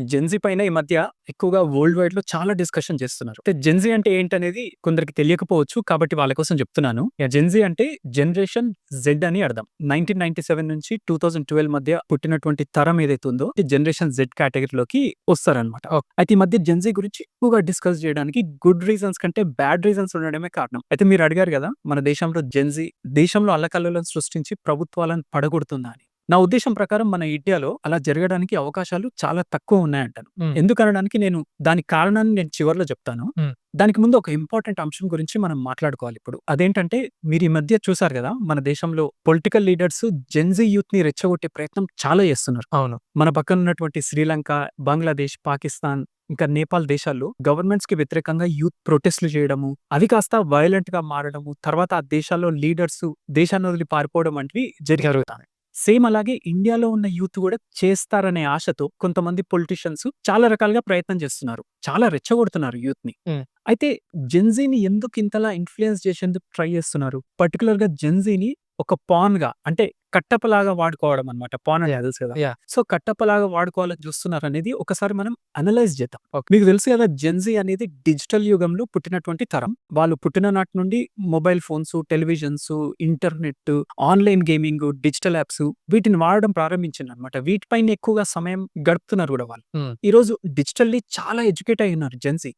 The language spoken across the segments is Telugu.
జెన్‌జీ పైన ఈ మధ్య ఎక్కువగా వరల్డ్ వైడ్‌లో చాలా డిస్కషన్ చేస్తున్నారు. అయితే జెన్‌జీ అంటే ఏంటనేది కొందరికి తెలియకపోవచ్చు. కాబట్టి వాళ్ళ కోసం చెప్తున్నాను. జెన్‌జీ అంటే జనరేషన్ జెడ్ అని అర్థం. 1997 నుంచి 2012 మధ్య పుట్టినటువంటి తరం ఏదైతే ఉందో జనరేషన్ జెడ్ కేటగిరీలోకి వస్తారనమాట. అయితే ఈ మధ్య జెన్‌జీ గురించి ఎక్కువగా డిస్కస్ చేయడానికి గుడ్ రీజన్స్ కంటే బ్యాడ్ రీజన్స్ ఉండడమే కారణం. అయితే మీరు అడిగారు కదా! మన దేశంలో జెన్‌జీ దేశంలో అల్లకల్లోలం సృష్టించి ప్రభుత్వాలను పడగొడుతుందా అని. నా ఉద్దేశం ప్రకారం మన ఇండియాలో అలా జరగడానికి అవకాశాలు చాలా తక్కువ ఉన్నాయంటాను. హ్మ్. ఎందుకనడానికి దాని కారణాన్ని నేను చివర్లో చెప్తాను. హ్మ్. దానికి ముందు ఒక ఇంపార్టెంట్ అంశం గురించి మనం మాట్లాడుకోవాలి ఇప్పుడు. అదేంటంటే మీరు ఈ మధ్య చూసారు కదా! మన దేశంలో పొలిటికల్ లీడర్స్ జెన్‌జీ యూత్‌ని రెచ్చగొట్టే ప్రయత్నం చాలా చేస్తున్నారు. అవును. మన పక్కన ఉన్నటువంటి శ్రీలంక, బంగ్లాదేశ్, పాకిస్తాన్ ఇంకా నేపాల్ దేశాల్లో గవర్నమెంట్స్‌కి వ్యతిరేకంగా యూత్ ప్రొటెస్ట్‌లు చేయడము, అవి కాస్త వయలెంట్‌గా మారడము, తర్వాత ఆ దేశాల్లో లీడర్స్ దేశాన్ని వదిలి పారిపోవడం వంటివి జరుగుతాయి. సేమ్ అలాగే ఇండియాలో ఉన్న యూత్ కూడా చేస్తారనే ఆశతో కొంతమంది పొలిటీషియన్స్ చాలా రకాలుగా ప్రయత్నం చేస్తున్నారు. చాలా రెచ్చగొడుతున్నారు యూత్‌ని. హ్మ్. అయితే జెన్‌జీని ఎందుకు ఇంతలా ఇన్‌ఫ్లూయెన్స్ చేసేందుకు ట్రై చేస్తున్నారు? పర్టిక్యులర్‌గా జెన్‌జీని ఒక పాన్‌గా అంటే కట్టప్పలాగా వాడుకోవడం అన్నమాట. పాన్ అంటే యాహ్! తెలుసు కదా! యాహ్! సో, కట్టప్పలాగా వాడుకోవాలని చూస్తున్నారనేది ఒకసారి మనం అనలైజ్ చేద్దాం. ఓకే. మీకు తెలుసు కదా! జెన్‌జీ అనేది డిజిటల్ యుగంలో పుట్టినటువంటి తరం. వాళ్ళు పుట్టిన నాటి నుండి mobile phones, televisions, internet, online gaming, digital apps వీటిని వాడడం ప్రారంభించిందన్నమాట. వీటిపైన ఎక్కువగా సమయం గడుపుతున్నారు కూడా వాళ్ళు. హ్మ్. ఈరోజు డిజిటల్లీ చాలా ఎడ్యుకేట్ అయ్యున్నారు జెన్‌జీ.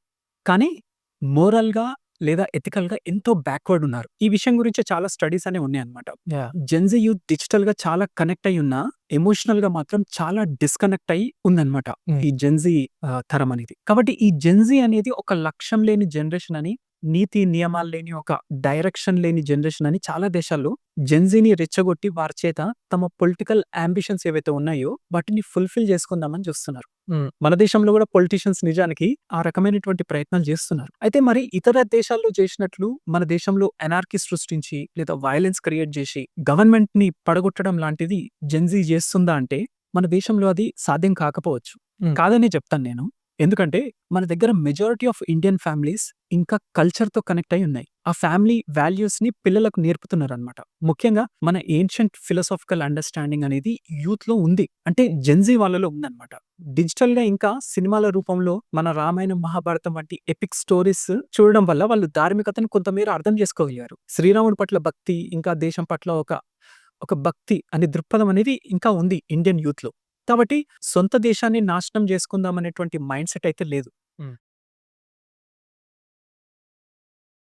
కానీ మోరల్‌గా లేదా ఎథికల్‌గా ఎంతో బ్యాక్వర్డ్ ఉన్నారు. ఈ విషయం గురించి చాలా స్టడీస్ అనేవి ఉన్నాయన్నమాట. యాహ్! జెన్‌జీ యూత్ డిజిటల్‌గా చాలా కనెక్ట్ అయ్యున్నా, ఎమోషనల్‌గా మాత్రం చాలా డిస్కనెక్ట్ అయ్యి ఉందన్నమాట. హ్మ్. ఈ జెన్‌జీ తరం అనేది. కాబట్టి ఈ జెన్‌జీ అనేది ఒక లక్ష్యం లేని జనరేషన్ అని, నీతి నియమాలు లేని ఒక డైరెక్షన్ లేని జనరేషన్ అని చాలా దేశాల్లో జెన్‌జీని రెచ్చగొట్టి వారి చేత తమ పొలిటికల్ యాంబిషన్స్ ఏవైతే ఉన్నాయో వాటిని ఫుల్‌ఫిల్ చేసుకుందామని చూస్తున్నారు. హ్మ్. మన దేశంలో కూడా పొలిటీషియన్స్ నిజానికి ఆ రకమైనటువంటి ప్రయత్నాలు చేస్తున్నారు. అయితే మరి ఇతర దేశాల్లో చేసినట్లు మన దేశంలో ఎనార్కీ సృష్టించి లేదా వయలెన్స్ క్రియేట్ చేసి గవర్నమెంట్‌ని పడగొట్టడం లాంటిది జెన్‌జీ చేస్తుందా అంటే మన దేశంలో అది సాధ్యం కాకపోవచ్చు. హ్మ్. కాదనే చెప్తాను నేను. ఎందుకంటే మన దగ్గర మెజారిటీ ఆఫ్ ఇండియన్ ఫ్యామిలీస్ ఇంకా కల్చర్‌తో కనెక్ట్ అయ్యి ఉన్నాయి. ఆ ఫ్యామిలీ వాల్యూస్‌ని పిల్లలకు నేర్పుతున్నారన్నమాట. ముఖ్యంగా మన ఏన్షియంట్ ఫిలాసాఫికల్ అండర్‌స్టాండింగ్ అనేది యూత్‌లో ఉంది. అంటే జెన్‌జీ వాళ్ళలో ఉందన్నమాట. డిజిటల్‌గా ఇంకా సినిమాల రూపంలో మన రామాయణం, మహాభారతం వంటి ఎపిక్ స్టోరీస్ చూడడం వల్ల వాళ్ళు ధార్మికతను కొంతమేర అర్థం చేసుకోగలిగారు. శ్రీరాముడి పట్ల భక్తి, ఇంకా దేశం పట్ల ఒక భక్తి అనే దృక్పథం అనేది ఇంకా ఉంది ఇండియన్ యూత్‌లో. కాబట్టి సొంత దేశాన్ని నాశనం చేసుకుందాం అనేటువంటి మైండ్‌సెట్ అయితే లేదు. హ్మ్.